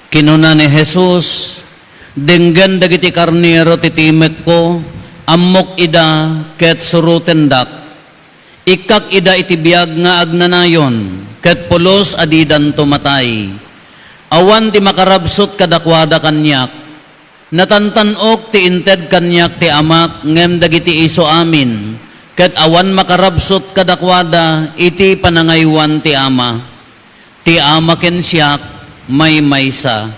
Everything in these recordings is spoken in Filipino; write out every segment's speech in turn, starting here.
Kinuna ni Jesus, denggan dagiti karnero titimet ko, ammok ida ket surutendak. Ikak ida itibiyag nga agnanayon, ket pulos adidan tumatay. Awan ti makarabsot kadakwada kanyak, natantanok ti inted kanyak ti amak, ngem dagiti iso amin, ket awan makarabsot kadakwada iti panangaywan ti ama. Ti ama ken siyak, may maysa.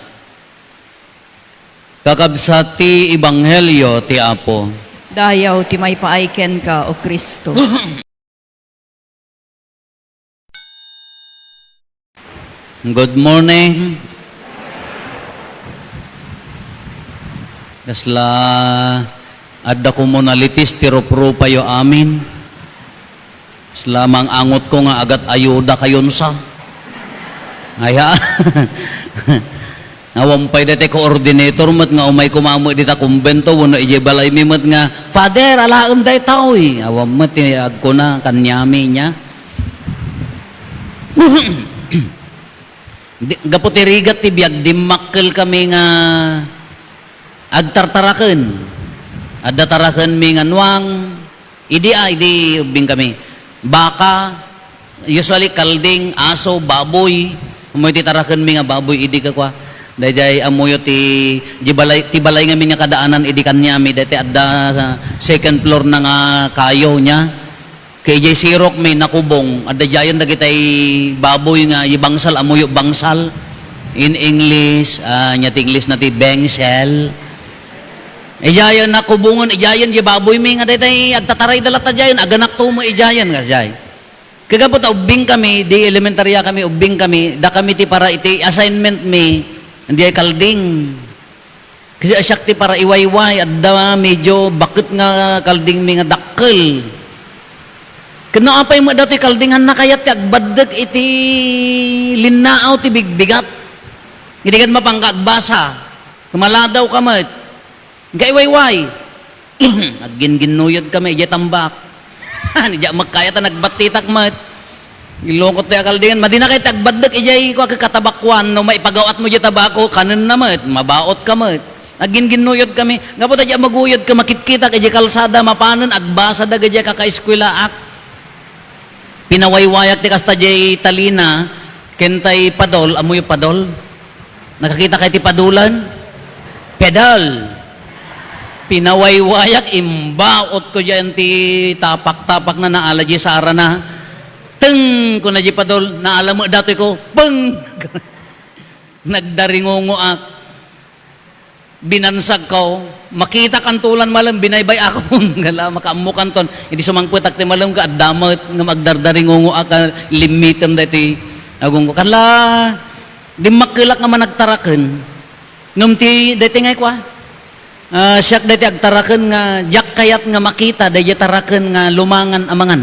Kakabsat ti Ebanghelyo ti Apo. Dayaw ti may paaiken ka, O Kristo. Good morning. Dasla adda ko muna litis ti roprupa yo amin. Slamang angot ko nga agat ayuda kayon sa. Aya. Nawampay dati coordinator mat nga umay kumamo dita kumbento wano ije balay mi mat nga Father alaem day taoy. Awam mat ti agko na kanyami nya. Gaputi rigat ti biag dimakkel kami nga agtartaraken. Adda taraken mi nga nuang idi ubing kami. Baka usually kalding, aso, baboy. Amoy ti taraken mi nga baboy idi ka kwa. Dayjay amoyo ti balay nga mi nga kadaanan idi kanyami dati adda sa second floor na nga kayo nya. Kay jay sirok may nakubong adda jayan dagitay baboy nga ibangsal amoyo bangsal. In English, nya ti English na ti bengsel. Ijayan nakubungon ijayan jay baboy mi nga daytay agtataray dalata jayan aganak tumo ijayan nga jay. Kagapot ubing kami, di elementarya kami, ubing kami, da kami ti para iti assignment mi, hindi ay kalding. Kasi asyak ti para iwayway, at da medyo bakit nga kalding mi nga dakkel. Kano apay mo dati kaldingan na kayat ti agbadag iti linnaaw ti bigbigat. Hindi ka mapangkagbasa, kumaladaw ka mat. Gaiwayway. Agin-ginuyod kami, ije tambak. Nidya magkaya ta nagbatitak mat. Ilokot ti akaldingan, madina kay tagbadak ijay ko katabakwan no maipagawat mo di tabako kanen na mat, mabaot ka mat. Agin-ginuyod kami. Ngapo ta maguyod ka makitkita kay kalsada mapanon agbasa da gajay kakaeskwela ak. Pinawaywayak ti kasta jay talina kentay padol, amoy padol. Nakakita kay ti padulan? Pedal. Pinawaywayak imbaot ko dyan ti tapak-tapak na naala di sara na teng ko na di padol naala mo dati ko peng nagdaringongo ak binansag ko makita kantulan malam binaybay ako gala makaamukan ton hindi sumangputak ti malam ka adamot nga magdardaringongo ak limitem dati agong ko kala di makilak nga managtaraken num ti dati ngay kwa siyak dati agtaraken nga jak kayat nga makita dati taraken nga lumangan amangan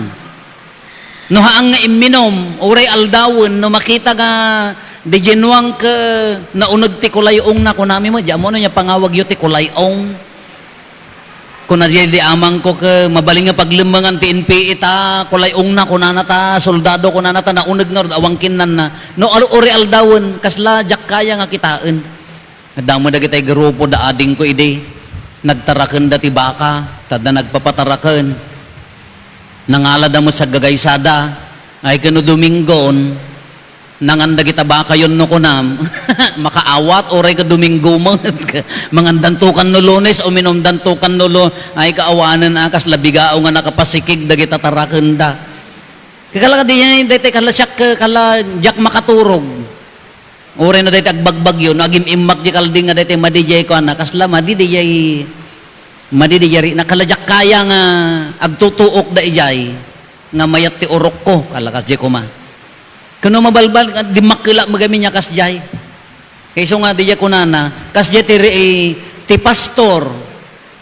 no haang nga iminom uray aldawon no makita nga di genuang ke naunod ti kulayong na kunami mo jamo na niya pangawag yu ti kulayong kuna di amang ko ke mabaling nga paglimbangan ti NPA ta kulayong na kunana ta soldado kunana ta naunod nga awangkin nan na no uray aldawon kasla jak kaya nga kitaan damo dagitay grupo da ading ko ide nagtaraken dati baka tada nagpapataraken nangalad mo sa gagaysada ay kano Domingon nanganda kita baka yon no kunam makaawat oray ka Domingo mangandantukan no Lunes o minomdantukan no ay kaawanan akas labigao nga nakapasikig dagita taraken da kakala ka diyan dati kala siyak kala jak makaturog oray na dati agbagbag yun, agim imak di kalding nga dati madijay ko na, kasla madidijay nakalajak kaya nga agtutuok da ijay, nga mayat ti urok ko, kalakas di ko ma. Kano mabalbal, di makila magamin niya kasjay. Kayso nga di ko na kasjay ti pastor,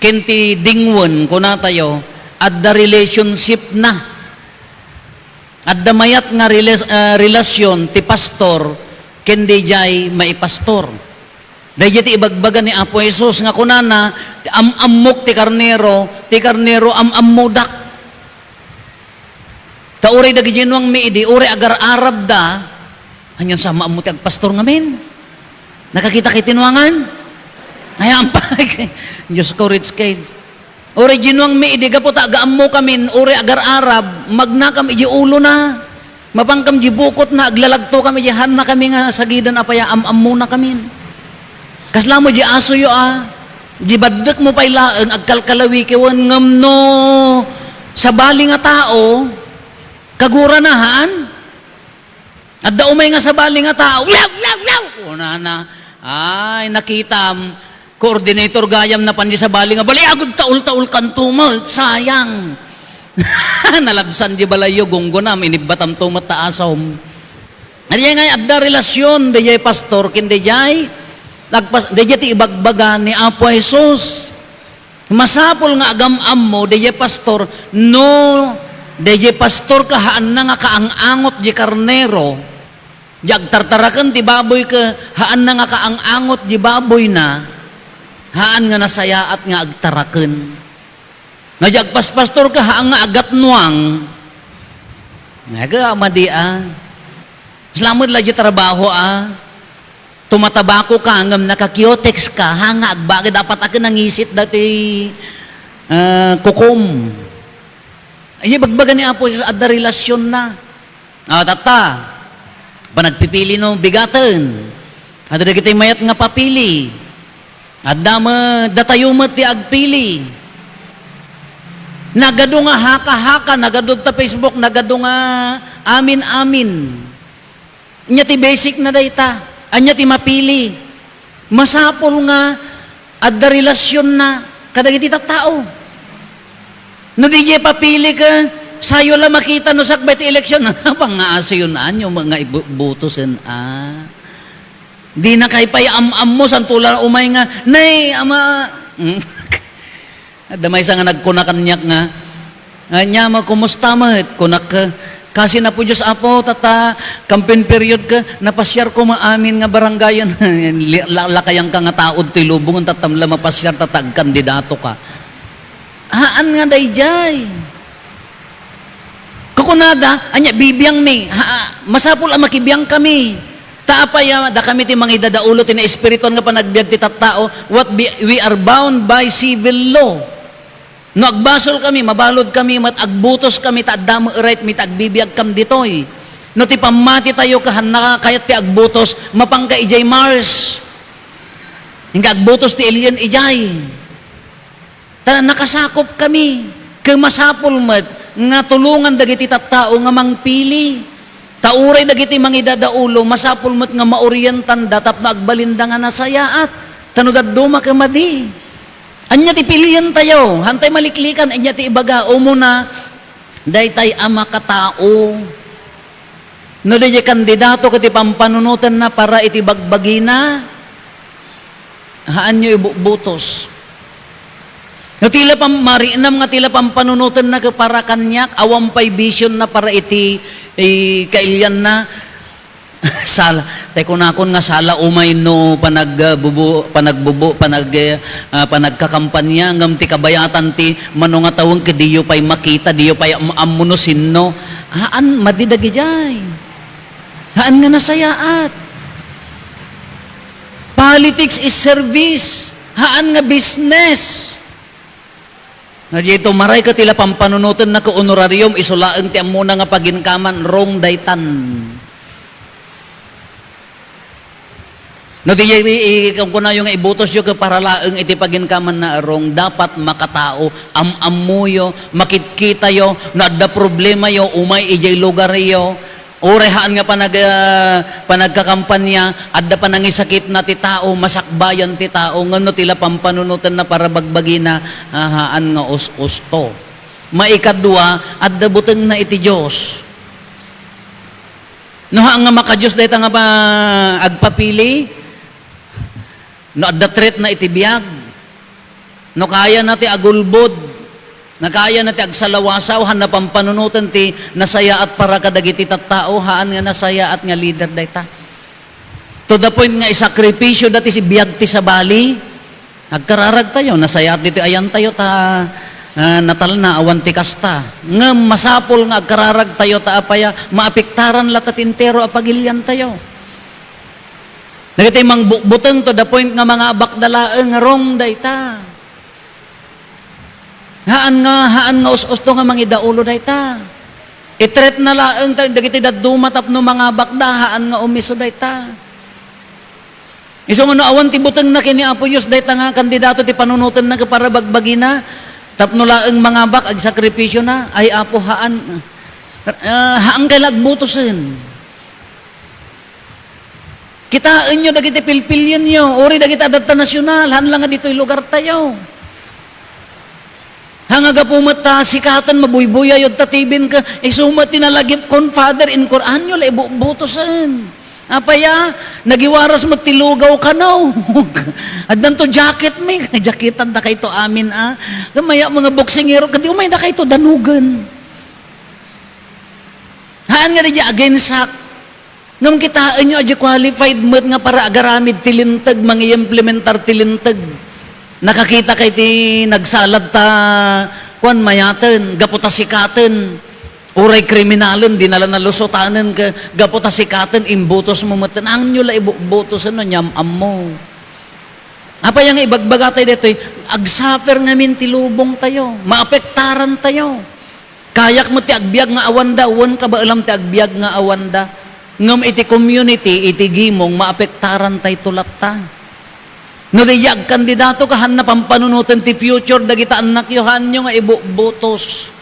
kenti dingwon ko na tayo, at the relationship na. At the mayat nga relasyon ti pastor, kendi jay maipastor. Dahil ti ibagbaga ni Apo Jesus nga kunana, am-ammok ti karnero am-ammodak. Ta uray dagi genuang miidi, uray agar Arab da, hanyan sama ammo ti agpastor ngamin. Nakakita kay tinuangan? Ay, ampay. Diyos ko, rich kids. Uri, ginuang mi, idiga po tagaam mo kami, uri, agar Arab, magnakam, iji ulo na. Mapangkam, jibukot na, aglalagto kami, jihan na kami nga, sagidan, apaya, am muna kami. Kasla mo, ji aso yo, jibaddak mo pa'y laang, agkalkalawi, kiwan ngam no, sa bali nga tao, kagura na, haan? At daumay nga sa bali nga tao, law! Una na, ay, nakitam, coordinator gayam na pandi sa bali nga, bali, agad taul-taul kan tumat, sayang. Nalabsan di balayo, gunggunam, inibatam tumat taasom. At yan nga, adda relasyon, di jay pastor, kindi jay, di jay ti ibagbagan ni Apo Jesus. Masapol nga agam-am mo, di jay pastor, no, di jay pastor kahaan na nga kaangangot di karnero, di agtartarakan ti baboy ka, haan na nga kaangangot di baboy na, haan nga nasayaat nga agtarakan. Nga di agpaspastor ka, haan nga agat nuang, nga amadi Salamat lagi trabaho tumatabako ka hanggang nakakiotex ka, hanga agbagay dapat akin nangisit dati kukum. Ay, bagbaga ni Apo sa adda relasyon na. Tata, panagpipili no bigatan. Adda kita mayat nga papili. Adda datayo mo ti agpili. Nagado nga haka-haka, nagado ta Facebook, nagado nga amin-amin. Inya ti basic na dayta. Anya ti mapili. Masapol nga adda relasyon na kadagiti tao. No di jay papili ka, sayo la makita no sakbay ti eleksyon. Pang-aaso yun anyo mga ibutosin Di na kay pay am mo santula umay nga, nay ama. Damay sa nga nagkunakanyak nga. Anya mo kumusta mo kunak kasi na po Diyos Apo, tata, campaign period ka, napasyar ko maamin nga barangayan. Lakayang ka nga taod ti lubong, tatamla mapasyar, tatag kandidato ka. Haan nga dayjay. Kukunada, anya, bibiyang mi, masapul ang makibiyang kami. Taapaya, da kami ti mga idadaulo, ti na espiriton nga panagbiag ti tattao, we are bound by civil law. No agbasol kami, mabalod kami, agbutos kami, taadamo right, mit agbibiyag kam ditoy. No ti pamati tayo kahan na kayat ti agbutos, mapangka ijay Mars. Hingga agbutos ti alien ijay. Nakasakop kami, kemasapol mat, nga tulungan dagiti tattao nga mangpili. Tauray dagiti mangidadaulo, masapol mat nga maorientan, datap na agbalinda nga nasayaat. Tanudad duma kamadi. Anya ti pilihan tayo, hantay maliklikan, anya ti ibaga, umuna, daytay ama katao. No di kandidato kati pampanunutan na para iti bagbagina, haan nyo ibubutos. No tila marinam nga tila pampanunutan na para kanyak, awampay vision na para iti kailyan na, sala kunakon nga sala umay no panagkakampanya ngam ti kabayatan ti mano nga tawong kediyo pay makita diyo pay amunusin no haan madidagi jay haan nga nasayaat politics is service haan nga business nga dito maray ka tila pampanunutan na ka honorarium isulaang ti amuna nga paginkaman wrong daytan. No di kung kuna yung ibutos yo para laeng iti paginkaman na arong dapat makatao amuyo makitkita yo na adda problema yo umay ijay lugar yo orehaan nga panagkakampanya adda panangisakit na ti tao masakbayan ti tao ngano tila pampanunutan na para bagbagina haan nga usto maikadua adda buteng na iti Dios no nga makadiyos dayta nga agpapili no adda threat na itibiyag no kaya na ti agulbod na kaya na ti agsalawasaw han na pampanunutan ti nasaya at para kadagiti tattao haan nga nasaya at nga leader dayta to the point nga isakripisyo dati si biyag ti sa bali agkararag tayo nasaya at dito ayan tayo ta natal na awan ti kasta nga masapol nga agkararag tayo ta apaya maapiktaran latat intero apagilyan tayo Dagiti mangbuteng to the point nga mga bakdalaeng wrong dayta. Haan nga us-us to nga mangidaulo dayta. Itret na laeng dagiti daduma tapno mga bakda haan nga umiso dayta. Iso nga no awan ti buteng na kini Apo Dios dayta nga kandidato ti panunutan na para bagbagina tapno laeng mga bak ag sakripisyo na ay Apo haan kay lagbutosen. Kitaan nyo dagiti pilpilyan nyo, ori dagiti adata nasyonal, hanlang nga dito'y lugar tayo. Hangaga pumata, sikatan, mabuybuyay, yod tatibin ka, sumat tinalagip kon Father in Quran nyo, butosan. Apaya, nagiwaras magtilugaw ka no. At nanto jacket may, jacketan da kayo to amin Gamaya mga boksingero, kadi umay da kayo to danugan. Haan nga di against sak. Ngam kitaan nyo, adya qualified mat nga para agaramid tilintag, mangi-implementar tilintag. Nakakita kay ti nagsalad ta, kuan mayatan, gaputa sikatan, uray kriminalin, dinala na lusotanan ka, gaputa sikatan, imbutos mo matan, ang nyo la ibutosan no, nyam-am mo. Apa yung ibagbagatay dito, agsuffer ngamin tilubong tayo, maapektaran tayo. Kayak mo ti agbyag nga awanda, uwan ka ba alam ti agbyag nga awanda? Ngam iti community, iti gimong, maapektaran tayo tulat ta. No diyag kandidato ka, han na pampanunutan ti future, dagita anak yohan nyo nga ibubutos.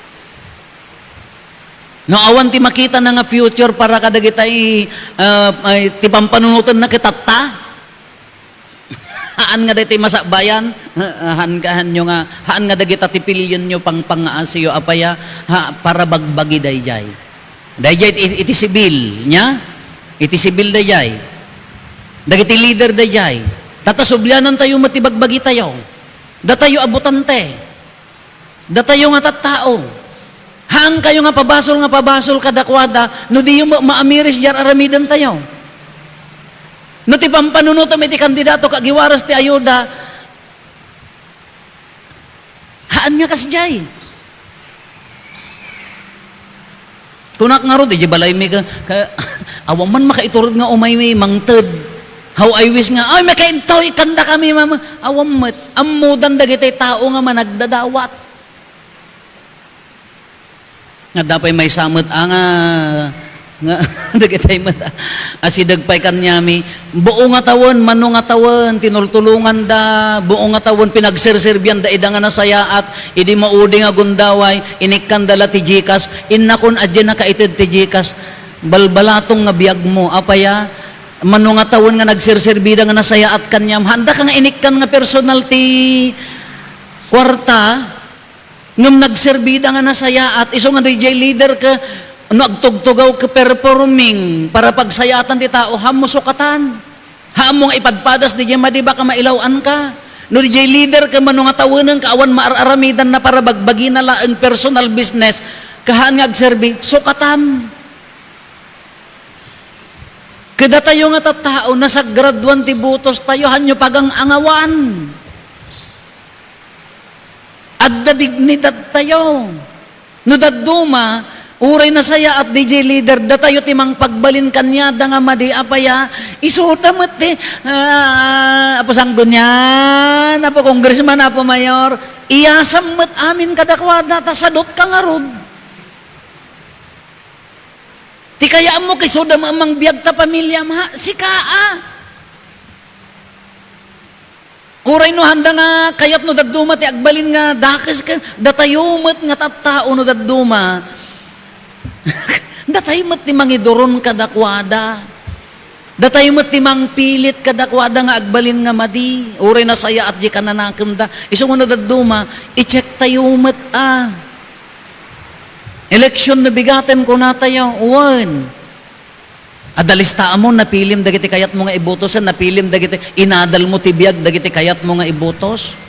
No awan ti makita na nga future para kadagita ti pampanunutan na kitata. Haan nga dati masakbayan, haan nyo nga, haan nga dagita ti pilyon nyo pang pangaasiyo apaya, para bagbagi dayjay. Dayjay iti sibil nya, iti sibil dayjay. Dagiti leader dayjay. Tatasublanan tayo matibagbagi tayo. Datayo abutante. Datayo nga tattao. Hang kayo nga pabasol kadakwada, no di yung maamiris jar aramidan tayo. No ti pampanunutom iti kandidato kagiwaras ti ayuda, haan nga kasjay. Kunak nga ro, di balay mi ka awang man makaiturod nga umay may mangted. How I wish nga, ay may kainto, ikanda kami mama. Awang mat, amudan dagitay tao nga managdadawat. Nga dapay may samot nga dagitay mata. Asidagpay kanyami, buo nga tawon, mano nga tawon, tinultulungan da, buo nga tawon, pinagserserbyan da ida nga nasayaat, idi maudi nga gundaway, inikkan dala ti jikas, innakon adya na kaitid ti jikas, balbalatong nga biyag mo, apaya, mano nga tawon nga nagserserbida nga nasayaat kanyam, handa ka nga inikkan nga personal ti kwarta, ngam nagserbida nga nasayaat, iso nga DJ leader ka, agtugtugaw ka performing para pagsayatan ti tao, hamo sukatan. Hamo nga ipadpadas di madiba ka mailawan ka. No di leader ka mano nga tawanan ka awan maararamidan na para bagbagi na laeng personal business kahan nga agserbi sukatan. Kada tayo nga tattao nasa graduan ti butos tayo hanyo pagang angawan. Adda dignidad tayo. No daduma uray na saya at DJ leader, datayo timang pagbalin kanya, da nga madi apaya, isuta mo ti, apo sanggunyan, apo congressman, apo mayor, iyasam mo't amin kadakwada, tasadot ka nga rod. Ti kaya mo kisuda mamang biyag ta pamilya, si kaa. Uray no handa nga, kayat no daduma, ti agbalin nga, dakis ka, datayo mo't nga tattao no daduma, datay mo't timang idoron kadakwada. Datay mo't timang pilit kadakwada nga agbalin nga madi. Uray na saya at di ka nanakanda. Isong ano daduma, i-check tayo mo't eleksyon na bigaten ko na tayo. Uwan. Adalista mo, napilim dagiti kayat mo nga ibutosan, napilim dagiti, inadal mo tibiyag dagiti kayat mo nga ibutos.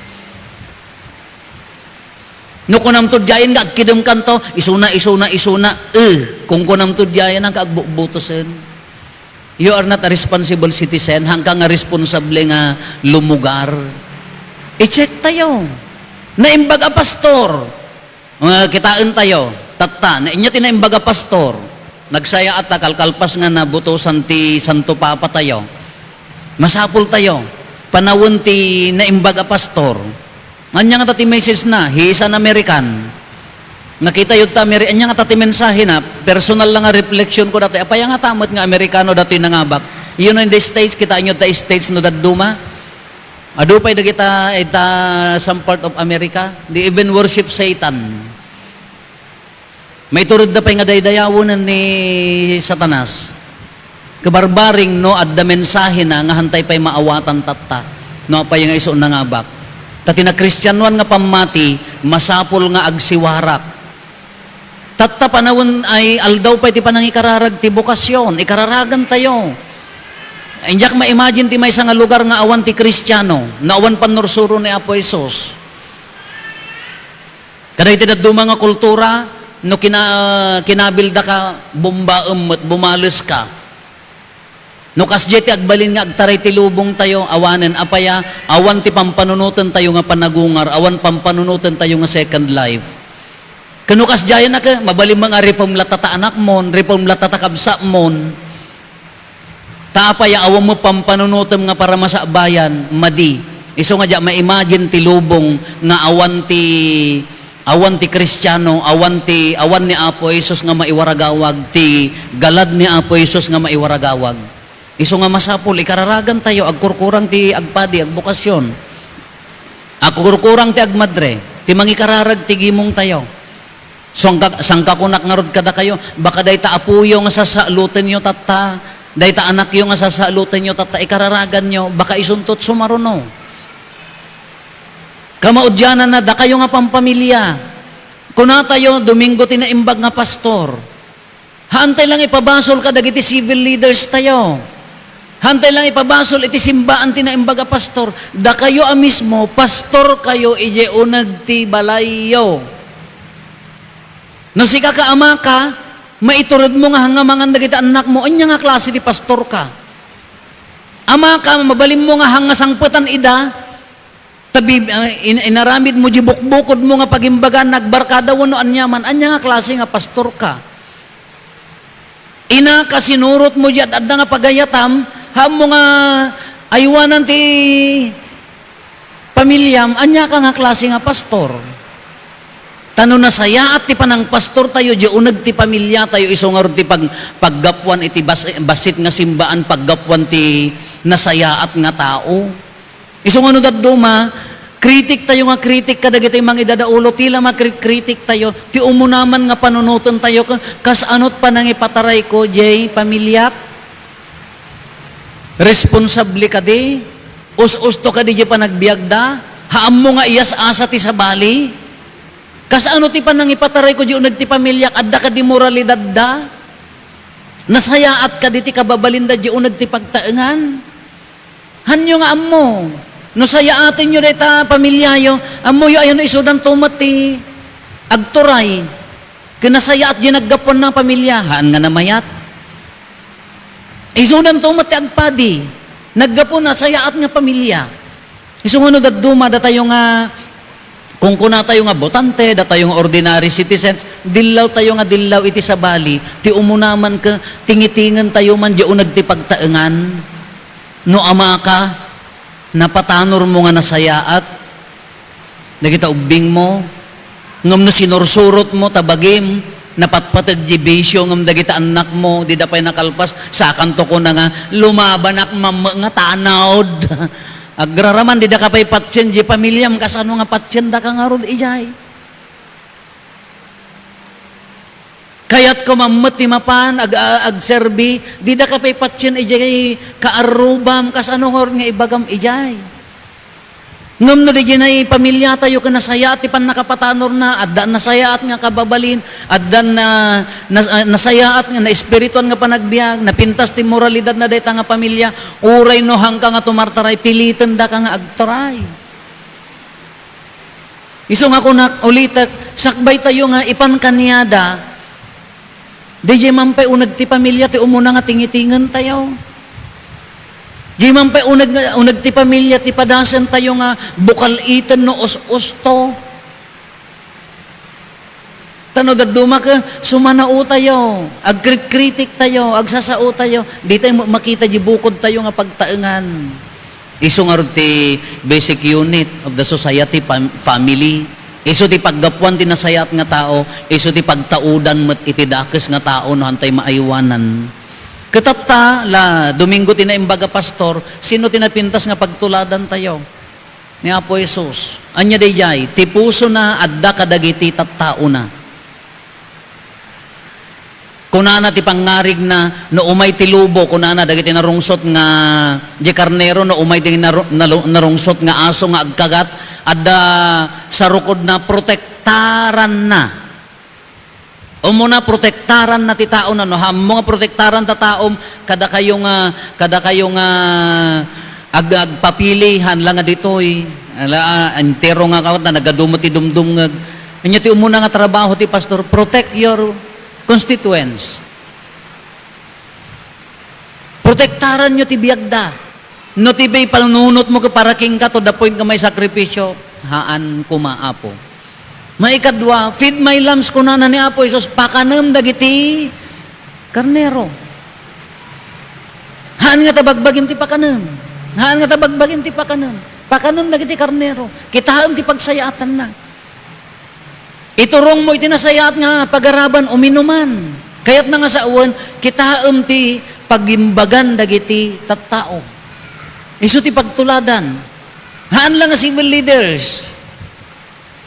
No kunam tudyayan nga agkidum kanto, isuna, kung kunam tudyayan ang kaagbubutosen. You are not a responsible citizen, hanggang nga responsable nga lumugar. I-check tayo. Naimbaga pastor. Kitaan tayo, tatta, na inya tinaimbaga pastor. Nagsaya at kalkalpas nga nabutosan ti Santo Papa tayo. Masapul tayo. Panawon ti naimbag a pastor. Anya nga ti message na, he is an American. Nakita yun ta, anya nga ti mensahe na, personal lang nga reflection ko dati, apaya nga tamot nga Amerikano dati nangabak. Yun in the States, kita nyo ta States no daduma. Ado pa kita some part of America, they even worship Satan. May turod na pa nga daydayawonan ni Satanas. Kabarbaring no adda mensahe na nga hantay pa'y maawatan tatta. No apay nga iso nangabak. Tati na Kristyanuan nga pamati, masapol nga agsiwarak. Tatta panawon ay aldaw pa iti panang ikararag ti bukasyon, ikararagan tayo. Injak ma-imagine ti may nga lugar nga awan ti Kristiyano, na awan panursuro ni Apo Isos. Kada iti daduma nga kultura, no kinabilda ka, bombaem at bumalis ka. No kasje ti agbalin nga agtaray ti lubong tayo, awanen apaya, awan ti pampanunutan tayo nga panagungar, awan pampanunutan tayo nga second life. Kano kasjaya na ka, mabalim mga reform latata anak mon, reform latata kabsa mon, tapay awam mo pampanunutom nga para masabayan, madi. Iso nga dya, ma-imagine ti lubong nga awan ti Kristiyano, awan ni Apo Isos nga maiwaragawag, ti galad ni Apo Isos nga maiwaragawag. Iso nga masapul, ikararagan tayo, agkurkurang ti agpadi, agbukasyon. Agkurkurang ti agmadre, ti mangikararag ti gimong tayo. Sangkakunak nga rod kada kayo, baka day ta apuyo nga sasalutin nyo tata, day ta anak yung nga sasalutin nyo, tata ikararagan nyo, baka isuntot sumaruno. Kamaudyanan na, da kayo nga pampamilya. Kuna tayo, Domingo tinaimbag nga pastor. Hantay lang ipabasol ka, dagiti civil leaders tayo. Hantay lang ipabasol, iti simbaan tinaimbag nga pastor. Da kayo mismo, pastor kayo, ije unag ti balayo. No si kakaama ka, maiturod mo nga hangamangan dagiti anak mo, anya nga klase di pastor ka. Ama ka, mabalim mo nga hanga sangputan ida, tabi, inaramid mo, jibukbukod mo nga pagimbagan, nagbarkada wano anyaman, anya nga klase nga pastor ka. Ina ka sinurot mo dyan, adda nga pagayatam, ham mo nga aywanan ti pamilyam, anya ka nga klase nga pastor. Tano na saya at ti panang pastor tayo, di unag ti pamilya tayo, iso nga ti paggapwan iti basit nga simbaan, paggapwan ti nasayaat nga tao. Iso nga no daduma, kritik tayo nga kritik kadagiti mga idadaulo, tila makritik tayo, ti umunaman nga panunutan tayo, kas anot pa nang ipataray ko, jay, pamilyak, responsable ka di, us-usto ka di jay panagbiagda, haam mo nga iyas asa ti sabali, kas ano ti panang ipataray ko di unag ti pamilyak, adda ka di moralidad da, nasayaat ka di ti kababalinda di unag ti pagtaengan, hanyo nga ammo, no sayaatin nyo dita pamilyayo, ammo yo ayon isudan tumat ti agturay, kinasayaat di naggapon ng pamilya, haan nga namayat, isudan tumat ti agpadi, naggapon na sayaat nga pamilya, isunod daduma da tayo nga, kung kuna tayo nga botante, da tayo nga ordinary citizens, dillaw tayo nga dillaw iti sabali, ti umunaman ka, tingitingan tayo man, di unag ti pagtaengan, no ama ka, napatanor mo nga nasayaat, nagita ubing mo, ngam no sinursurot mo, tabagim, napatpatag jibisyo, ngam dagita anak mo, di da pa'y nakalpas, sakanto ko na nga, lumabanak nga tanawd, agraraman, di da ka pa'y patsyen, di pamilyam, kasano nga patsyen, da ka nga rod, ijay. Kaya't kumamot ni mapan, agserbi, di da ka pa'y patsyen, ijay, kaarubam, kasano nga ibagam, ijay. Ngam no di na pamilya tayo ka nasaya at ipan nakapatanor na, at dan nasaya at nga kababalin, at dan nasaya at nga na espirituan nga panagbiag, napintas ti moralidad na deta nga pamilya, uray no hang ka nga tumartaray, pilitan da ka nga agtaray. Iso nga kunak ulitak, sakbay tayo nga ipan kanyada, di mampay unag ti pamilya, ti umuna nga tingitingan tayo. Di man pa unag ti pamilya, ti padasan tayo nga bukal itan no os-osto. Tano daduma ka, sumanao tayo, agkritik tayo, agsasao tayo, di tayo makita di bukod tayo nga pagtaengan. Iso nga rin ti basic unit of the society, family. Iso ti paggapuan ti nasayat nga tao, iso ti pagtaudan mat iti dakes nga tao no hantay maaywanan. Katata la Domingo tinaimbaga pastor, sino tinapintas nga pagtuladan tayo? Ni Apo Jesus. Anya dayay, ti puso na adda kadagiti tattao na. Kunana ti pangarig na no umay ti lubo, kunana dagiti narungsot nga di karnero, no umay ti narungsot nga aso nga agkagat, adda sarukod na protektaran na. Umuna protektaran na ti tao na, no hamo nga protektaran ta taom kada kayo nga agpapilihan lang nga ditoy. Antero nga kawat na nagadumot ti dumdum nga. Anya ti umuna nga trabaho ti pastor, protect your constituents. Protektaran nyo ti biyagda. No ti bay panunot mo ka para king ka to the point nga may sakripisyo, haan kumaapo. Maikadwa, feed my lambs kunana ni Apo Jesus, pakanam dagiti karnero. Haan nga tabagbagin ti pakanam. Haan nga tabagbagin ti pakanam. Pakanam dagiti karnero. Kitaam ti pagsayatan na. Iturong mo itinasayat nga pagaraban uminuman. Kaya't na nga sa uwan, kitaam ti pagimbagan dagiti tattao. Isu ti pagtuladan. Haan lang nga civil leaders.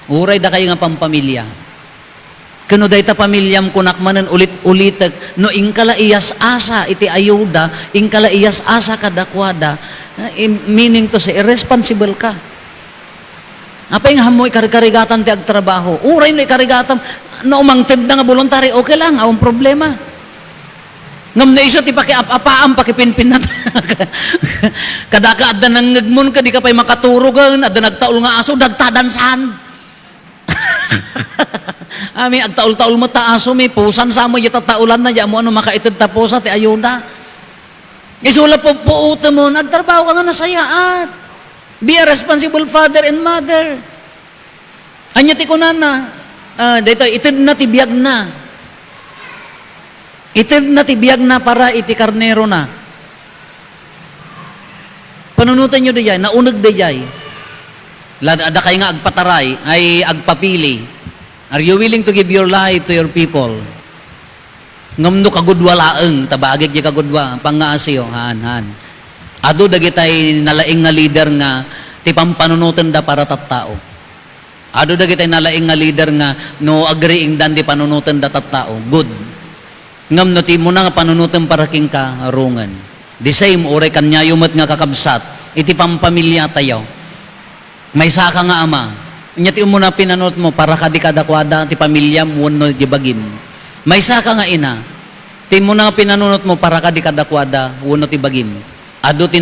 Uray da kayo nga pampamilya. Kano day ta pamilyam kunakmanan ulit-ulitek, no ingkala iyas asa iti ayuda, ingkala iyas asa kadakwada, meaning to say, irresponsible ka. Apay nga hamoy karigatan ti agtrabaho. Uray no ikarigatan, no umangtid na nga voluntary, okay lang, awang problema. Ngam na iso ti pakiapaam, pakipinpin na. Kadaka adda nang ngagmon ka, di ka pa'y makaturugan, adda nagtaul nga aso, dagtadansan. Ami agtaul-taul mo ta aso, may pusan sa mo, yatataulan na, mo ano makaitid tapusa, ti ayuda. Isula po puuta mo, nagtrabaho ka nga nasayaat. Be a responsible father and mother. Anya ti kunana, dito, itid na ti biyag na. Itid na ti biyag na para iti karnero na. Panunutan nyo dayay, naunag dayay. Ada kayo nga agpataray, ay agpapili. Are you willing to give your life to your people? Ngamno kagudwalaeng, tabagig di kagudwa, pangaasiyo, han. Ado dagitay nalaing nga leader nga ti pampanunutan da para tattao. Ado dagitay nalaing nga leader nga no agreeing dan di panunutan da tattao. Good. Ngam no ti mo na nga panunutan para king ka rungan. The same oray kanyayo met nga kakabsat iti pampamilya tayo. May saka nga ama. Nya ti mo na pinanut mo para kadi kadakwada ti pamilya mo no gibagin. May saka nga ina. Ti mo na nga pinanunot mo para kadi kadakwada wenno ti bagim. Ado ti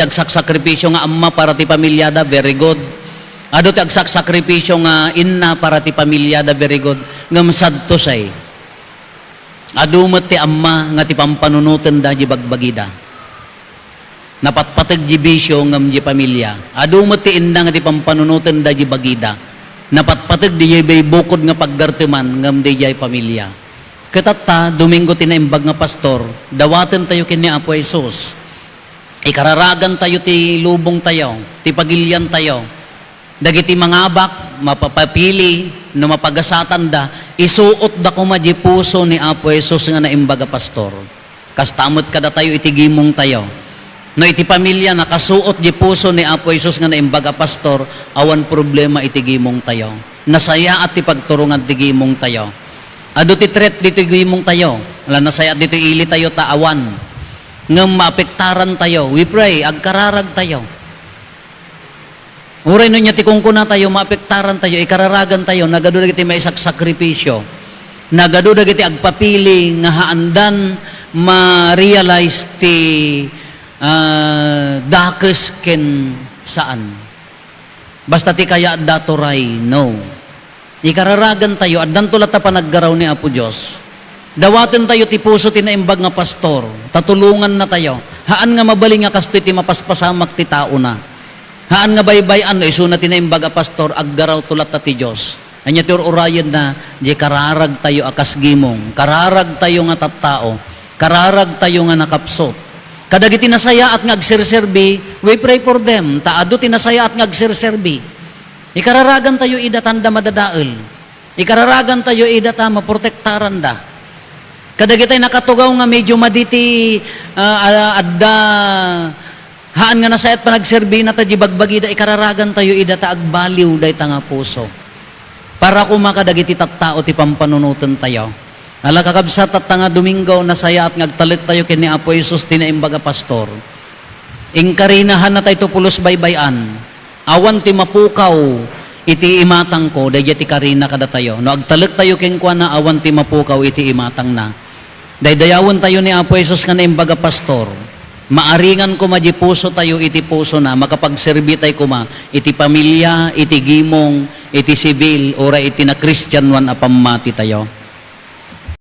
agsaksakripisyo nga amma para ti pamilyada, very good. Ado ti agsaksakripisyo nga inna para ti pamilyada, very good. Ngam sadto say. Ado met ti amma nga ti pampanunutan da di bagbagida. Napatpatag di bisyo ngam di pamilya. Ado met ti inna nga ti pampanunutan da di bagida. Napatpatag di bay bukod nga pagdartiman ngam di jay pamilya. Katata, Domingo tinaimbag nga pastor, dawaten tayo kini Apo Jesus. Ikararagan tayo ti lubong tayo, ti pagilyan tayo. Dagiti mangabak, mapapapili, no mapagasatan da, isuot da kuma di puso ni Apo Jesus nga naimbaga pastor. Kastamot kada tayo itigimong tayo. No iti pamilya nakasuot di puso ni Apo Jesus nga naimbaga pastor, awan problema itigimong tayo. Nasaya at ti pagturungan tigimong tayo. Ado ti threat dito igimong tayo. Wala nasaya dito ili tayo taawan. Ngam maapektaran tayo. We pray, agkararag tayo. Uray no niya ti kungkuna tayo, maapektaran tayo, ikararagan tayo, nagado dagiti may sakripisyo. Nagado dagiti agpapili nga haandan ma-realize ti dakes ken saan. Basta ti kaya datoray, no. Ikararagan tayo, at dantulat ta panaggaraw ni Apo Diyos. Dawaten tayo ti puso tinaimbag nga pastor. Tatulungan na tayo. Haan nga mabaling nga kasto ti mapaspasamak ti tao na. Haan nga baybayan no iso na tinaimbag nga pastor, aggaraw tulat ta ti Diyos. Anya ti urayan na, di kararag tayo akas gimong, kararag tayo nga tattao, kararag tayo nga nakapsot. Kadagi tinasaya at ngagserserbi, we pray for them. Taado tinasaya at ngagserserbi. Ikararagan tayo idatanda madadael. Ikararagan tayo idata maprotektaran da. Kadagi tayo nakatugaw nga medyo maditi adda haan nga nasayat pa nagserbi na tayo bagbagi da ikararagan tayo idata agbaliw da ita nga puso. Para kumakadagiti tattao ti pampanunutan tayo. Ala kakabsat at nga Domingo nasaya at ngagtalit tayo kini Apo Jesus tinaimbaga pastor. Ingkarinahan na tayo pulos baybayan. Awan ti mapukaw iti imatang ko dayjay ti karina kada tayo. No agtalit tayo ken kuan na awan ti mapukaw iti imatang na. Daydayawon tayo ni Apo Jesus nga naimbaga pastor. Maaringan ko maji puso tayo iti puso na makapagserbi tayo kuma iti pamilya, iti gimong, iti sibil, ora iti na Christian one apamati tayo.